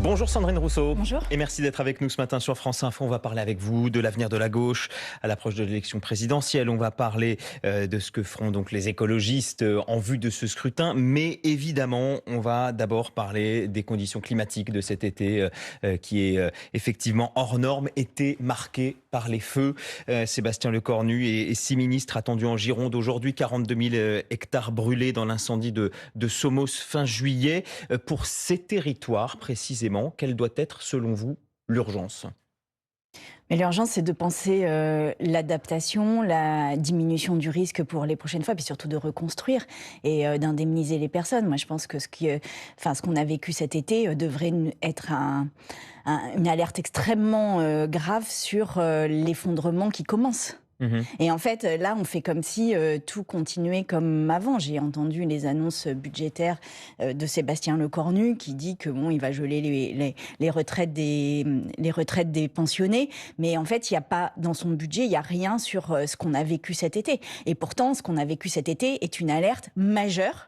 Bonjour Sandrine Rousseau. Bonjour. Et merci d'être avec nous ce matin sur France Info. On va parler avec vous de l'avenir de la gauche à l'approche de l'élection présidentielle. On va parler de ce que feront donc les écologistes en vue de ce scrutin. Mais évidemment, on va d'abord parler des conditions climatiques de cet été qui est effectivement hors norme, été marqué par les feux. Sébastien Lecornu et 6 ministres attendus en Gironde aujourd'hui. 42 000 hectares brûlés dans l'incendie de Somos fin juillet. Pour ces territoires précisément, quelle doit être, selon vous, l'urgence ? Mais l'urgence, c'est de penser l'adaptation, la diminution du risque pour les prochaines fois, puis surtout de reconstruire et d'indemniser les personnes. Moi, je pense que ce qu'on a vécu cet été devrait être une alerte extrêmement grave sur l'effondrement qui commence. Et en fait, là, on fait comme si tout continuait comme avant. J'ai entendu les annonces budgétaires de Sébastien Lecornu qui dit que bon, il va geler les retraites des pensionnés. Mais en fait, il y a pas dans son budget, il y a rien sur ce qu'on a vécu cet été. Et pourtant, ce qu'on a vécu cet été est une alerte majeure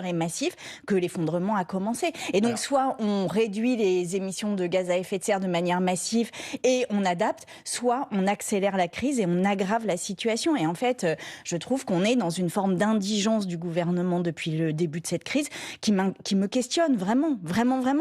et massif que l'effondrement a commencé. Et donc, soit on réduit les émissions de gaz à effet de serre de manière massive et on adapte, soit on accélère la crise et on aggrave la situation. Et en fait, je trouve qu'on est dans une forme d'indigence du gouvernement depuis le début de cette crise qui me questionne vraiment.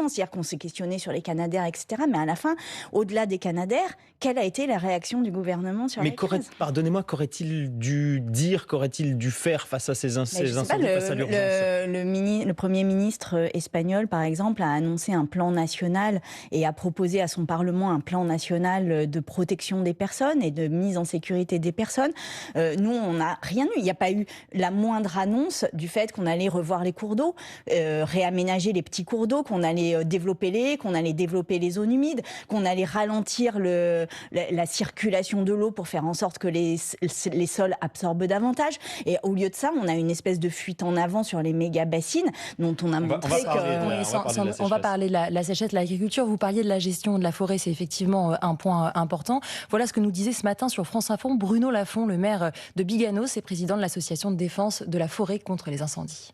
C'est-à-dire qu'on s'est questionné sur les Canadair, etc. Mais à la fin, au-delà des Canadair, quelle a été la réaction du gouvernement sur la crise ? Pardonnez-moi, qu'aurait-il dû dire, qu'aurait-il dû faire face à ces incendies, face à l'urgence ? Le Premier ministre espagnol, par exemple, a annoncé un plan national et a proposé à son Parlement un plan national de protection des personnes et de mise en sécurité des personnes. Nous, on n'a rien eu. Il n'y a pas eu la moindre annonce du fait qu'on allait revoir les cours d'eau, réaménager les petits cours d'eau, qu'on allait développer les zones humides, qu'on allait ralentir la circulation de l'eau pour faire en sorte que les sols absorbent davantage. Et au lieu de ça, on a une espèce de fuite en avant sur les méga-bassines dont on a montré que... On va parler de la sécheresse, de l'agriculture. Vous parliez de la gestion de la forêt, c'est effectivement un point important. Voilà ce que nous disait ce matin sur France Info Bruno Lafont, le maire de Biganos et président de l'association de défense de la forêt contre les incendies.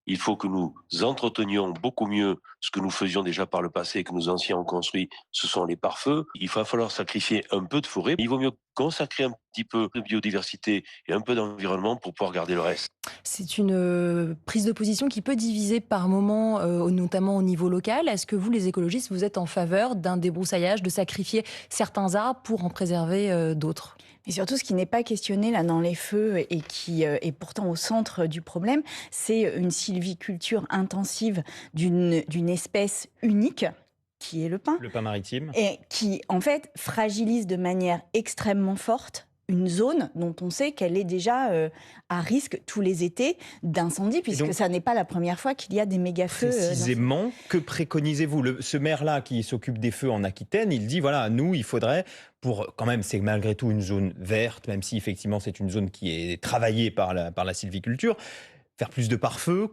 Il faut que nous entretenions beaucoup mieux ce que nous faisions déjà par le passé et que nos anciens ont construit, ce sont les pare-feux. Il va falloir sacrifier un peu de forêt. Il vaut mieux consacrer un petit peu de biodiversité et un peu d'environnement pour pouvoir garder le reste. C'est une prise de position qui peut diviser par moments, notamment au niveau local. Est-ce que vous, les écologistes, vous êtes en faveur d'un débroussaillage, de sacrifier certains arbres pour en préserver d'autres ? Et surtout, ce qui n'est pas questionné là dans les feux et qui est pourtant au centre du problème, c'est une sylviculture intensive d'une espèce unique, qui est le pin. Le pin maritime. Et qui, en fait, fragilise de manière extrêmement forte une zone dont on sait qu'elle est déjà à risque tous les étés d'incendie, puisque ça n'est pas la première fois qu'il y a des méga-feux. Précisément, que préconisez-vous ? Ce maire-là qui s'occupe des feux en Aquitaine, il dit, voilà, nous, il faudrait, quand même, c'est malgré tout une zone verte, même si effectivement c'est une zone qui est travaillée par la sylviculture, faire plus de pare-feu,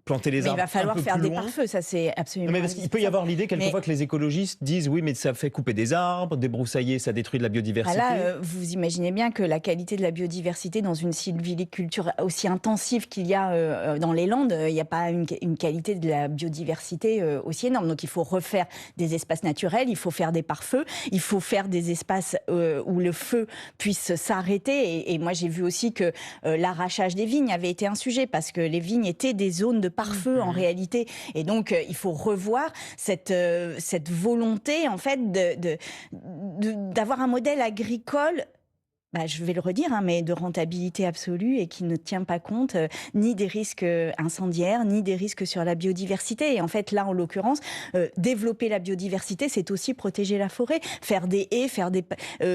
planter les arbres. Mais il va falloir faire des loin. pare-feux, ça c'est absolument. Mais parce qu'il peut y avoir l'idée quelquefois que les écologistes disent oui, mais ça fait couper des arbres, débroussailler, ça détruit de la biodiversité. Là, vous imaginez bien que la qualité de la biodiversité dans une sylviculture aussi intensive qu'il y a dans les Landes, il n'y a pas une qualité de la biodiversité aussi énorme. Donc il faut refaire des espaces naturels, il faut faire des pare-feux, il faut faire des espaces où le feu puisse s'arrêter. Et moi j'ai vu aussi que l'arrachage des vignes avait été un sujet, parce que les vignes étaient des zones de pare-feu en réalité. Et donc, il faut revoir cette volonté, en fait, d'avoir un modèle agricole, je vais le redire, mais de rentabilité absolue et qui ne tient pas compte ni des risques incendiaires, ni des risques sur la biodiversité. Et en fait, là, en l'occurrence, développer la biodiversité, c'est aussi protéger la forêt, faire des haies,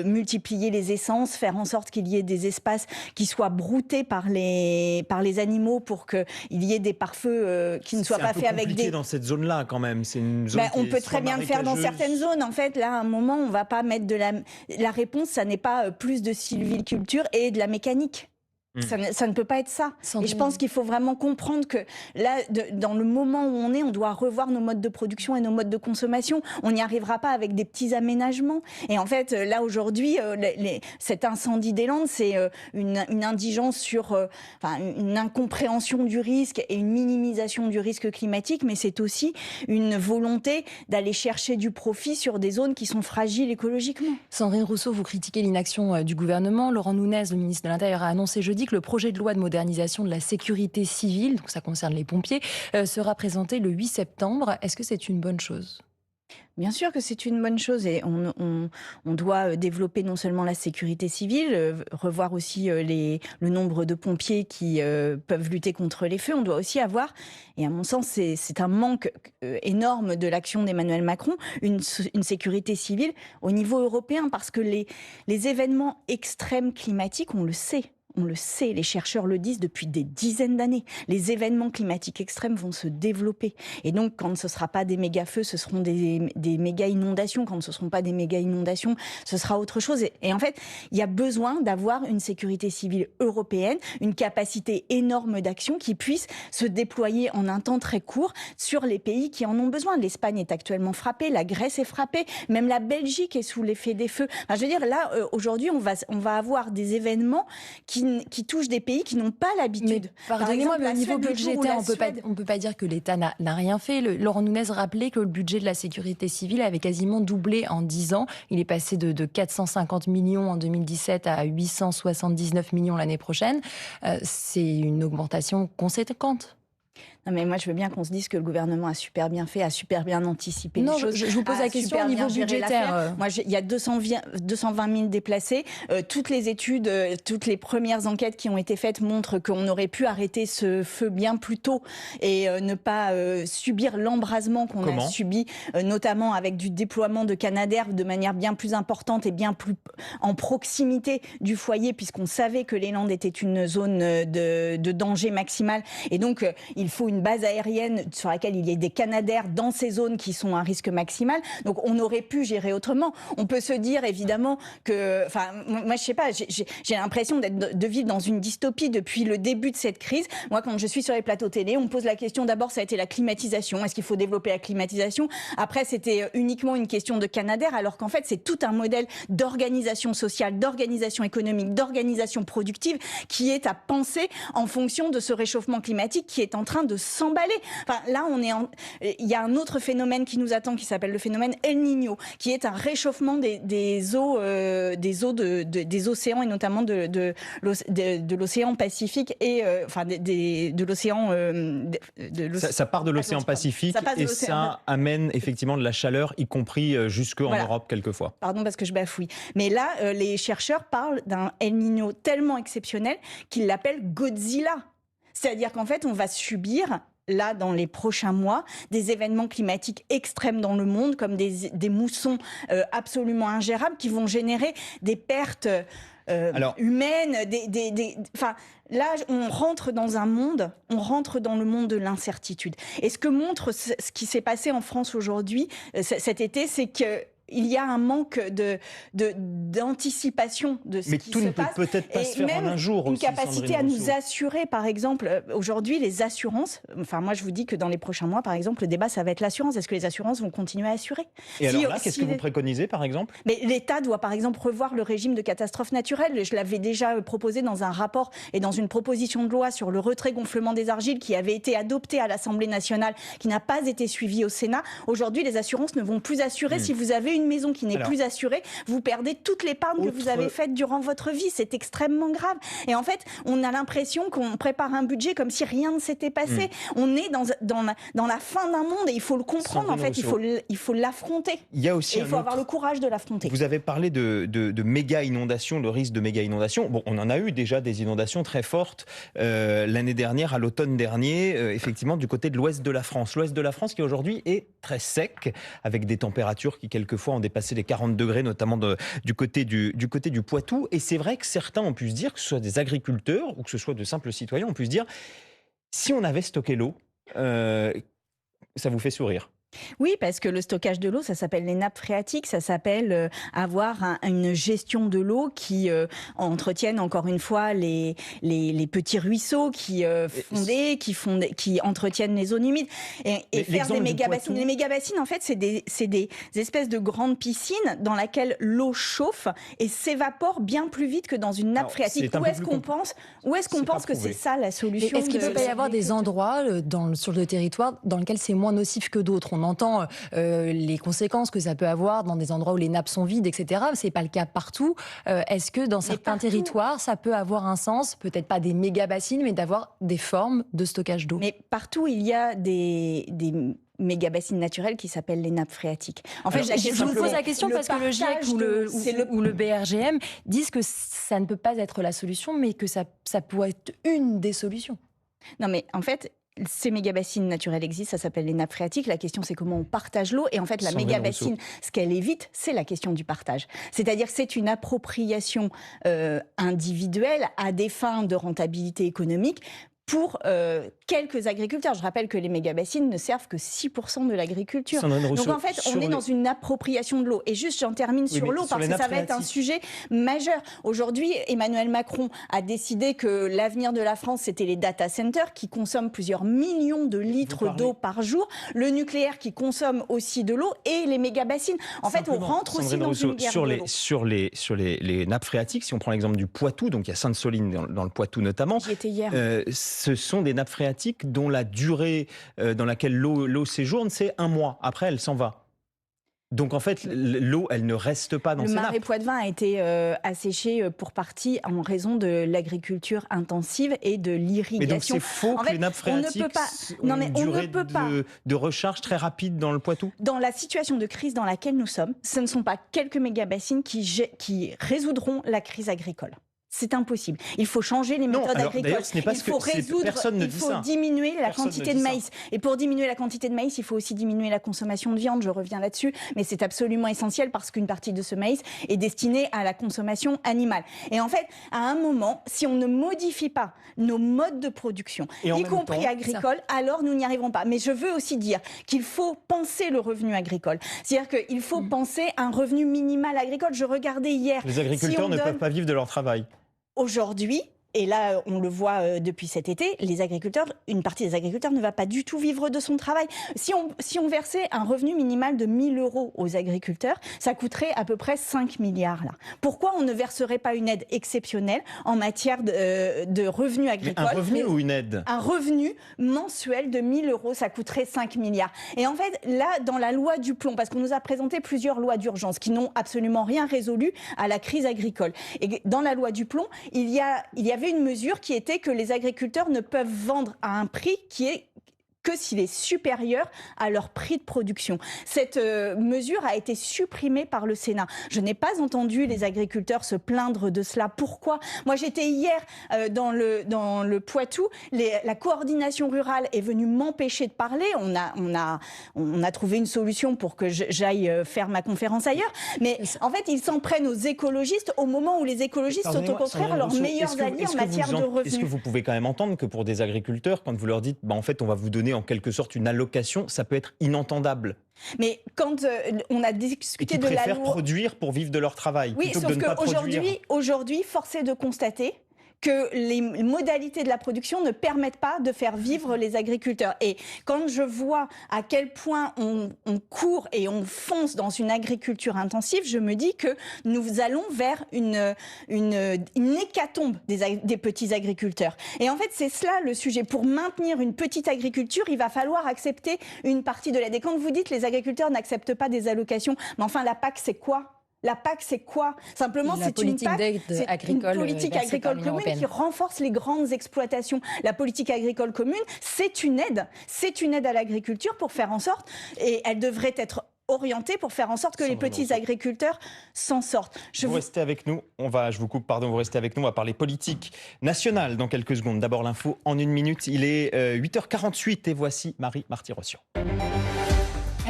multiplier les essences, faire en sorte qu'il y ait des espaces qui soient broutés par les animaux pour qu'il y ait des pare-feux qui ne soient pas faits avec des... C'est compliqué dans cette zone-là, quand même. C'est une zone on peut très bien le faire dans certaines zones. En fait, là, à un moment, on ne va pas mettre la réponse, ça n'est pas plus de sylviculture et de la mécanique. Ça ne peut pas être ça. Et je pense qu'il faut vraiment comprendre que là, dans le moment où on doit revoir nos modes de production et nos modes de consommation. On n'y arrivera pas avec des petits aménagements. Et en fait, là, aujourd'hui, cet incendie des Landes, c'est une indigence une incompréhension du risque et une minimisation du risque climatique, mais c'est aussi une volonté d'aller chercher du profit sur des zones qui sont fragiles écologiquement. Sandrine Rousseau, vous critiquez l'inaction du gouvernement. Laurent Nunez, le ministre de l'Intérieur, a annoncé jeudi que le projet de loi de modernisation de la sécurité civile, donc ça concerne les pompiers, sera présenté le 8 septembre. Est-ce que c'est une bonne chose ? Bien sûr que c'est une bonne chose et on doit développer non seulement la sécurité civile, revoir aussi le nombre de pompiers qui peuvent lutter contre les feux. On doit aussi avoir, et à mon sens c'est un manque énorme de l'action d'Emmanuel Macron, une sécurité civile au niveau européen parce que les événements extrêmes climatiques, on le sait, les chercheurs le disent depuis des dizaines d'années. Les événements climatiques extrêmes vont se développer. Et donc, quand ce ne sera pas des méga-feux, ce seront des méga-inondations. Quand ce ne seront pas des méga-inondations, ce sera autre chose. Et en fait, il y a besoin d'avoir une sécurité civile européenne, une capacité énorme d'action qui puisse se déployer en un temps très court sur les pays qui en ont besoin. L'Espagne est actuellement frappée, la Grèce est frappée, même la Belgique est sous l'effet des feux. Enfin, je veux dire, là, aujourd'hui, on va avoir des événements qui touchent des pays qui n'ont pas l'habitude. Pardonnez-moi, mais au niveau budgétaire, on ne peut pas dire que l'État n'a rien fait. Laurent Nunez rappelait que le budget de la sécurité civile avait quasiment doublé en 10 ans. Il est passé de 450 millions en 2017 à 879 millions l'année prochaine. C'est une augmentation conséquente. Non mais moi je veux bien qu'on se dise que le gouvernement a super bien fait, a super bien anticipé les choses. Je vous pose la question au niveau budgétaire. Moi il y a 220 000 déplacés. Toutes les études, toutes les premières enquêtes qui ont été faites montrent qu'on aurait pu arrêter ce feu bien plus tôt et ne pas subir l'embrasement qu'on a subi, notamment avec du déploiement de Canadair de manière bien plus importante et bien plus en proximité du foyer, puisqu'on savait que les Landes étaient une zone de danger maximal. Et donc il faut une base aérienne sur laquelle il y ait des Canadair dans ces zones qui sont à risque maximal. Donc on aurait pu gérer autrement. On peut se dire évidemment que, moi je sais pas, j'ai l'impression de vivre dans une dystopie depuis le début de cette crise. Moi quand je suis sur les plateaux télé, on me pose la question, d'abord ça a été la climatisation. Est-ce qu'il faut développer la climatisation ? Après c'était uniquement une question de Canadair, alors qu'en fait c'est tout un modèle d'organisation sociale, d'organisation économique, d'organisation productive qui est à penser en fonction de ce réchauffement climatique qui est en train de s'emballer. Enfin, là, il y a un autre phénomène qui nous attend qui s'appelle le phénomène El Niño, qui est un réchauffement des océans et notamment de l'océan Pacifique et de l'océan. Ça part de l'océan Pacifique et ça amène effectivement de la chaleur, y compris jusque en Europe quelquefois. Pardon parce que je bafouille. Mais là, les chercheurs parlent d'un El Niño tellement exceptionnel qu'ils l'appellent Godzilla. C'est-à-dire qu'en fait, on va subir, là, dans les prochains mois, des événements climatiques extrêmes dans le monde, comme des moussons absolument ingérables qui vont générer des pertes humaines. Là, on rentre dans le monde de l'incertitude. Et ce que montre ce qui s'est passé en France aujourd'hui, cet été, c'est que il y a un manque d'anticipation de ce qui se passe. Mais tout ne peut peut-être pas se faire en un jour. Une capacité à nous assurer, par exemple, aujourd'hui, les assurances. Enfin, moi, je vous dis que dans les prochains mois, par exemple, le débat, ça va être l'assurance. Est-ce que les assurances vont continuer à assurer ? Et alors là, qu'est-ce que vous préconisez, par exemple ? Mais l'État doit, par exemple, revoir le régime de catastrophe naturelle. Je l'avais déjà proposé dans un rapport et dans une proposition de loi sur le retrait-gonflement des argiles qui avait été adopté à l'Assemblée nationale, qui n'a pas été suivi au Sénat. Aujourd'hui, les assurances ne vont plus assurer. Si vous avez une maison qui n'est plus assurée, vous perdez toute l'épargne que vous avez faite durant votre vie. C'est extrêmement grave. Et en fait, on a l'impression qu'on prépare un budget comme si rien ne s'était passé. On est dans la fin d'un monde et il faut le comprendre. En fait, il faut l'affronter. Il y a aussi il faut avoir le courage de l'affronter. Vous avez parlé de méga inondations, le risque de méga inondations. Bon, on en a eu déjà des inondations très fortes l'année dernière, à l'automne dernier, effectivement, du côté de l'ouest de la France. L'ouest de la France qui aujourd'hui est très sec, avec des températures qui quelquefois ont dépassé les 40 degrés, notamment du côté du Poitou. Et c'est vrai que certains ont pu se dire, que ce soit des agriculteurs ou que ce soit de simples citoyens, ont pu se dire, si on avait stocké l'eau, ça vous fait sourire. Oui, parce que le stockage de l'eau, ça s'appelle les nappes phréatiques, ça s'appelle avoir une gestion de l'eau qui entretienne encore une fois les petits ruisseaux qui qui entretiennent les zones humides et faire des méga-bassines. Les méga-bassines, en fait, c'est des espèces de grandes piscines dans lesquelles l'eau chauffe et s'évapore bien plus vite que dans une nappe phréatique. Où est-ce qu'on pense que c'est ça la solution? Est-ce qu'il ne peut pas y avoir des endroits sur le territoire dans lesquels c'est moins nocif que d'autres? On entend les conséquences que ça peut avoir dans des endroits où les nappes sont vides, etc. C'est pas le cas partout. Est-ce que dans certains territoires, ça peut avoir un sens, peut-être pas des méga-bassines, mais d'avoir des formes de stockage d'eau? Mais partout, il y a des méga-bassines naturelles qui s'appellent les nappes phréatiques. En fait, je vous pose la question parce que le GIEC ou le BRGM disent que ça ne peut pas être la solution, mais que ça pourrait être une des solutions. Non, mais en fait, ces méga-bassines naturelles existent, ça s'appelle les nappes phréatiques. La question, c'est comment on partage l'eau. Et en fait, la méga-bassine, ce qu'elle évite, c'est la question du partage. C'est-à-dire que c'est une appropriation individuelle à des fins de rentabilité économique pour quelques agriculteurs. Je rappelle que les méga-bassines ne servent que 6% de l'agriculture. Donc en fait, on est dans une appropriation de l'eau. Et juste, j'en termine sur l'eau, parce que ça va être un sujet majeur. Aujourd'hui, Emmanuel Macron a décidé que l'avenir de la France, c'était les data centers qui consomment plusieurs millions de litres d'eau par jour, le nucléaire qui consomme aussi de l'eau et les méga-bassines. En fait, on rentre aussi dans une guerre de l'eau. Sur les nappes phréatiques, si on prend l'exemple du Poitou, donc il y a Sainte-Soline dans le Poitou notamment. J'y étais hier. Ce sont des nappes phréatiques dont la durée dans laquelle l'eau séjourne, c'est 1 mois. Après, elle s'en va. Donc en fait, l'eau, elle ne reste pas dans ces nappes. Le marais Poitevin a été asséché pour partie en raison de l'agriculture intensive et de l'irrigation. Mais donc c'est faux que les nappes phréatiques ont une durée de recharge très rapide dans le Poitou? Dans la situation de crise dans laquelle nous sommes, ce ne sont pas quelques méga-bassines qui résoudront la crise agricole. C'est impossible. Il faut changer les méthodes agricoles. Il faut diminuer la quantité de maïs. Et pour diminuer la quantité de maïs, il faut aussi diminuer la consommation de viande. Je reviens là-dessus. Mais c'est absolument essentiel parce qu'une partie de ce maïs est destinée à la consommation animale. Et en fait, à un moment, si on ne modifie pas nos modes de production, y compris agricoles, alors nous n'y arriverons pas. Mais je veux aussi dire qu'il faut penser le revenu agricole. C'est-à-dire qu'il faut penser un revenu minimal agricole. Je regardais hier... Les agriculteurs ne peuvent pas vivre de leur travail. Aujourd'hui, et là on le voit depuis cet été, une partie des agriculteurs ne va pas du tout vivre de son travail. Si on versait un revenu minimal de 1 000 € aux agriculteurs, ça coûterait à peu près 5 milliards là. Pourquoi on ne verserait pas une aide exceptionnelle en matière de revenus agricoles? Mais un revenu ou une aide? Un revenu mensuel de 1 000 €, ça coûterait 5 milliards. Et en fait, là, dans la loi du plomb, parce qu'on nous a présenté plusieurs lois d'urgence qui n'ont absolument rien résolu à la crise agricole. Et dans la loi du plomb, il y avait une mesure qui était que les agriculteurs ne peuvent vendre à un prix qui est que s'il est supérieur à leur prix de production. Cette mesure a été supprimée par le Sénat. Je n'ai pas entendu les agriculteurs se plaindre de cela. Pourquoi? Moi, j'étais hier dans le Poitou. La coordination rurale est venue m'empêcher de parler. On a trouvé une solution pour que j'aille faire ma conférence ailleurs. Mais en fait, ils s'en prennent aux écologistes au moment où les écologistes sont au contraire leurs meilleurs alliés en matière de revenus. Est-ce que vous pouvez quand même entendre que pour des agriculteurs, quand vous leur dites en fait, on va vous donner en quelque sorte une allocation, ça peut être inentendable? Mais quand on a discuté de la loi... Ils préfèrent produire pour vivre de leur travail, plutôt que de ne pas produire. Aujourd'hui, force est de constater que les modalités de la production ne permettent pas de faire vivre les agriculteurs. Et quand je vois à quel point on court et on fonce dans une agriculture intensive, je me dis que nous allons vers une hécatombe des petits agriculteurs. Et en fait, c'est cela le sujet. Pour maintenir une petite agriculture, il va falloir accepter une partie de l'aide. Et quand vous dites que les agriculteurs n'acceptent pas des allocations, mais enfin, la PAC, c'est quoi ? La PAC, c'est quoi? Simplement, c'est une politique agricole commune qui renforce les grandes exploitations. La politique agricole commune, c'est une aide. C'est une aide à l'agriculture pour faire en sorte, et elle devrait être orientée pour faire en sorte que les petits agriculteurs s'en sortent. Vous restez avec nous. Je vous coupe, pardon, vous restez avec nous. On va parler politique nationale dans quelques secondes. D'abord, l'info en 1 minute. Il est 8h48 et voici Marie Marty-Rossian.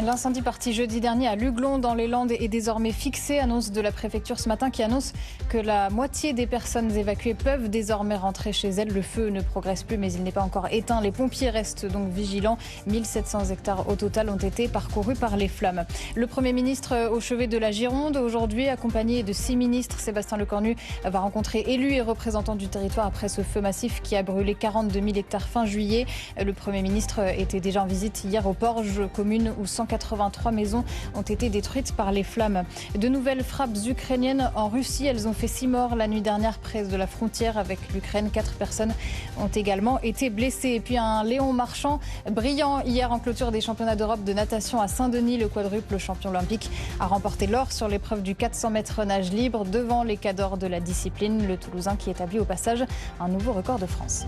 L'incendie parti jeudi dernier à Luglon dans les Landes est désormais fixé. Annonce de la préfecture ce matin qui annonce que la moitié des personnes évacuées peuvent désormais rentrer chez elles. Le feu ne progresse plus mais il n'est pas encore éteint. Les pompiers restent donc vigilants. 1700 hectares au total ont été parcourus par les flammes. Le Premier ministre au chevet de la Gironde aujourd'hui accompagné de 6 ministres. Sébastien Lecornu va rencontrer élus et représentants du territoire après ce feu massif qui a brûlé 42 000 hectares fin juillet. Le Premier ministre était déjà en visite hier au Porge, commune où 183 maisons ont été détruites par les flammes. De nouvelles frappes ukrainiennes en Russie. Elles ont fait 6 morts la nuit dernière près de la frontière avec l'Ukraine. 4 personnes ont également été blessées. Et puis un Léon Marchand brillant hier en clôture des championnats d'Europe de natation à Saint-Denis. Le quadruple champion olympique a remporté l'or sur l'épreuve du 400 mètres nage libre devant les cadors de la discipline. Le Toulousain qui établit au passage un nouveau record de France.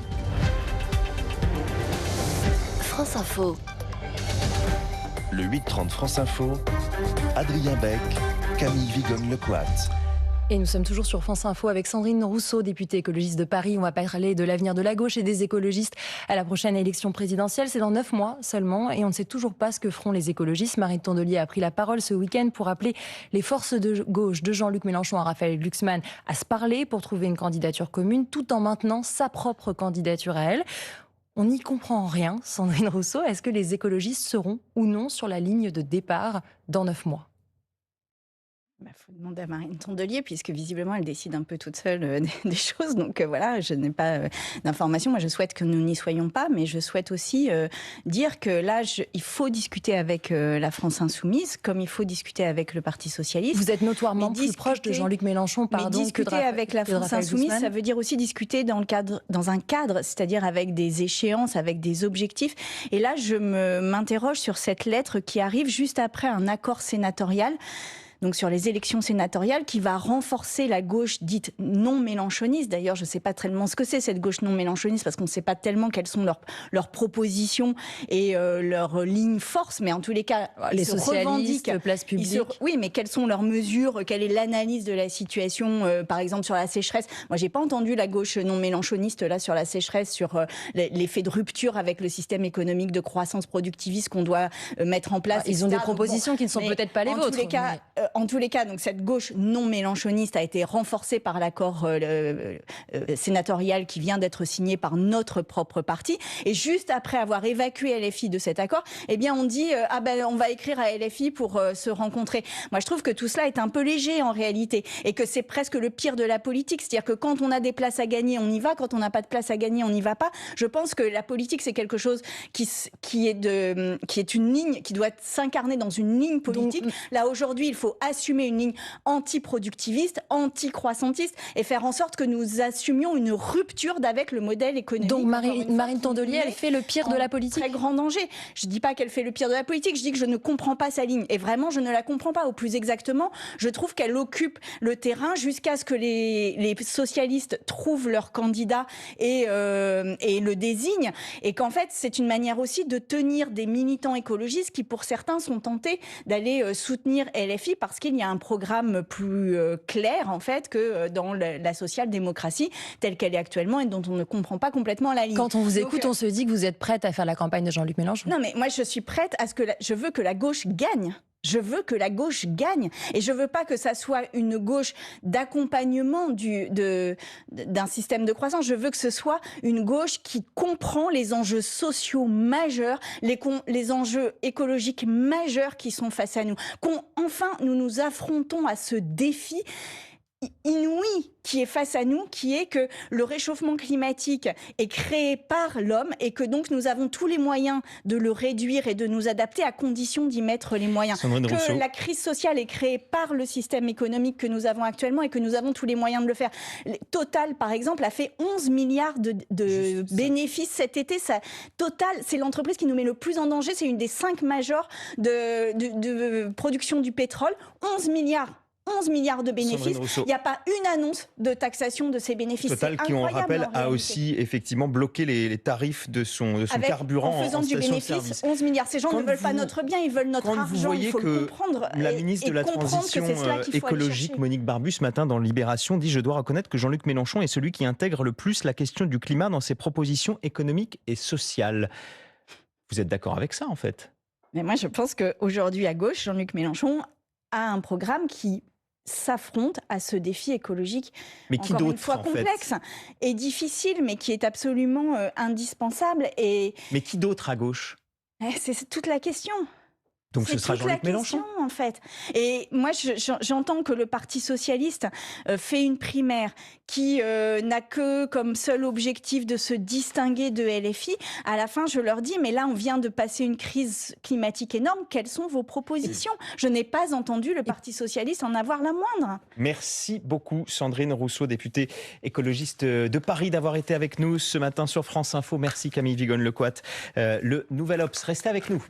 France Info. Le 8h30 France Info, Adrien Beck, Camille Vigogne-Lecoat. Et nous sommes toujours sur France Info avec Sandrine Rousseau, députée écologiste de Paris. On va parler de l'avenir de la gauche et des écologistes à la prochaine élection présidentielle. C'est dans 9 mois seulement et on ne sait toujours pas ce que feront les écologistes. Marine Tondelier a pris la parole ce week-end pour appeler les forces de gauche de Jean-Luc Mélenchon à Raphaël Glucksmann à se parler pour trouver une candidature commune tout en maintenant sa propre candidature à elle. On n'y comprend rien, Sandrine Rousseau. Est-ce que les écologistes seront ou non sur la ligne de départ dans 9 mois ? Il faut demander à Marine Tondelier, puisque visiblement, elle décide un peu toute seule des choses. Donc voilà, je n'ai pas d'informations. Moi, je souhaite que nous n'y soyons pas, mais je souhaite aussi dire que là, il faut discuter avec la France Insoumise, comme il faut discuter avec le Parti Socialiste. Vous êtes notoirement plus proche de Jean-Luc Mélenchon, pardon, mais discuter avec la France Insoumise, ça veut dire aussi discuter dans un cadre, c'est-à-dire avec des échéances, avec des objectifs. Et là, je m'interroge sur cette lettre qui arrive juste après un accord sénatorial. Donc sur les élections sénatoriales, qui va renforcer la gauche dite non mélenchoniste. D'ailleurs, je ne sais pas tellement ce que c'est cette gauche non mélenchoniste, parce qu'on ne sait pas tellement quelles sont leurs propositions et leurs lignes forces. Mais en tous les cas, les socialistes, place publique. Oui, mais quelles sont leurs mesures? Quelle est l'analyse de la situation, par exemple sur la sécheresse? Moi, j'ai pas entendu la gauche non mélenchoniste là sur la sécheresse, sur l'effet de rupture avec le système économique de croissance productiviste qu'on doit mettre en place. Ils ont des propositions qui ne sont peut-être pas les vôtres. En tous les cas, donc cette gauche non mélenchoniste a été renforcée par l'accord sénatorial qui vient d'être signé par notre propre parti. Et juste après avoir évacué LFI de cet accord, eh bien on dit on va écrire à LFI pour se rencontrer. Moi, je trouve que tout cela est un peu léger en réalité et que c'est presque le pire de la politique. C'est-à-dire que quand on a des places à gagner, on y va. Quand on n'a pas de place à gagner, on n'y va pas. Je pense que la politique, c'est quelque chose qui est une ligne qui doit s'incarner dans une ligne politique. Donc, là aujourd'hui, il faut assumer une ligne anti-productiviste, anti-croissantiste et faire en sorte que nous assumions une rupture avec le modèle économique. Donc Marine Tondelier, elle fait le pire de la politique. Très grand danger. Je ne dis pas qu'elle fait le pire de la politique, je dis que je ne comprends pas sa ligne. Et vraiment, je ne la comprends pas. Au plus exactement, je trouve qu'elle occupe le terrain jusqu'à ce que les socialistes trouvent leur candidat et le désignent. Et qu'en fait, c'est une manière aussi de tenir des militants écologistes qui, pour certains, sont tentés d'aller soutenir LFI parce qu'il y a un programme plus clair, en fait, que dans la social-démocratie telle qu'elle est actuellement et dont on ne comprend pas complètement la ligne. Quand on vous écoute, on se dit que vous êtes prête à faire la campagne de Jean-Luc Mélenchon. Non, mais moi, je suis prête à ce que je veux que la gauche gagne. Je veux que la gauche gagne et je veux pas que ça soit une gauche d'accompagnement d'un système de croissance. Je veux que ce soit une gauche qui comprend les enjeux sociaux majeurs, les enjeux écologiques majeurs qui sont face à nous. Qu'enfin nous nous affrontons à ce défi inouï qui est face à nous, qui est que le réchauffement climatique est créé par l'homme et que donc nous avons tous les moyens de le réduire et de nous adapter à condition d'y mettre les moyens. Que la crise sociale est créée par le système économique que nous avons actuellement et que nous avons tous les moyens de le faire. Total, par exemple, a fait 11 milliards de bénéfices cet été. Total, c'est l'entreprise qui nous met le plus en danger. C'est une des 5 majors de production du pétrole. 11 milliards de bénéfices. Il n'y a pas une annonce de taxation de ces bénéfices. Total, qui, on rappelle, a aussi effectivement bloqué les tarifs de son carburant en faisant du bénéfice. 11 milliards. Ces gens ne veulent pas notre bien, ils veulent notre argent. Il faut le comprendre. La ministre de la Transition écologique, Monique Barbu, ce matin dans Libération, dit « Je dois reconnaître que Jean-Luc Mélenchon est celui qui intègre le plus la question du climat dans ses propositions économiques et sociales ». Vous êtes d'accord avec ça, en fait ? Mais moi, je pense qu'aujourd'hui, à gauche, Jean-Luc Mélenchon a un programme qui s'affronte à ce défi écologique, Mais qui encore une d'autre, fois en fait? complexe et difficile, mais qui est absolument indispensable. Et Mais qui d'autre à gauche? c'est toute la question. Donc ce C'est sera toute la Jean-Luc Mélenchon? question, en fait. Et moi, j'entends que le Parti socialiste fait une primaire qui n'a que comme seul objectif de se distinguer de LFI. À la fin, je leur dis, mais là, on vient de passer une crise climatique énorme. Quelles sont vos propositions? Je n'ai pas entendu le Parti socialiste en avoir la moindre. Merci beaucoup Sandrine Rousseau, députée écologiste de Paris, d'avoir été avec nous ce matin sur France Info. Merci Camille Vigonne-Lecoat. Le Nouvel Obs, restez avec nous.